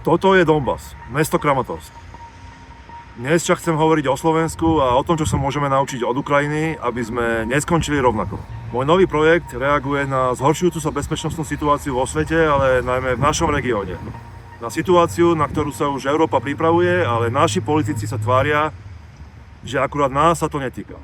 Toto je Donbas, mesto Kramatorsk. Dnes však chcem hovoriť o Slovensku a o tom, čo sa môžeme naučiť od Ukrajiny, aby sme neskončili rovnako. Môj nový projekt reaguje na zhoršujúcu sa bezpečnostnú situáciu vo svete, ale najmä v našom regióne. Na situáciu, na ktorú sa už Európa pripravuje, ale naši politici sa tvária, že akurát nás sa to netýka.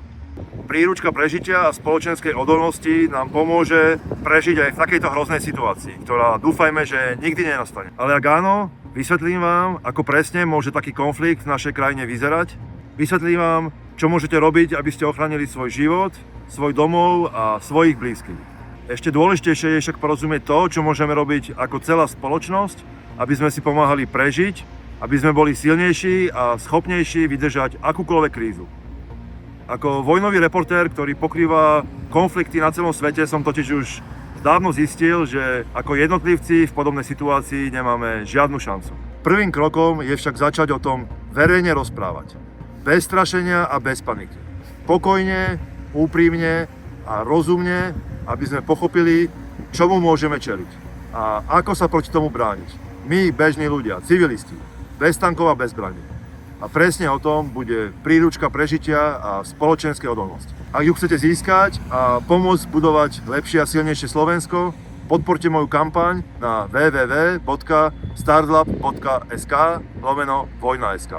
Príručka prežitia a spoločenskej odolnosti nám pomôže prežiť aj v takejto hroznej situácii, ktorá dúfajme, že nikdy nenastane. Ale ak áno, vysvetlím vám, ako presne môže taký konflikt v našej krajine vyzerať. Vysvetlím vám, čo môžete robiť, aby ste ochránili svoj život, svoj domov a svojich blízkych. Ešte dôležitejšie je však porozumieť to, čo môžeme robiť ako celá spoločnosť, aby sme si pomáhali prežiť, aby sme boli silnejší a schopnejší vydržať akúkoľvek krízu. Ako vojnový reportér, ktorý pokrýva konflikty na celom svete, som totiž už dávno zistil, že ako jednotlivci v podobnej situácii nemáme žiadnu šancu. Prvým krokom je však začať o tom verejne rozprávať. Bez strašenia a bez paniky. Pokojne, úprimne a rozumne, aby sme pochopili, čomu môžeme čeliť a ako sa proti tomu brániť. My, bežní ľudia, civilisti, bez tankov a bez zbraní. A presne o tom bude príručka prežitia a spoločenskej odolnosti. Ak ju chcete získať a pomôcť budovať lepšie a silnejšie Slovensko, podporte moju kampaň na www.startlab.sk/vojna.sk.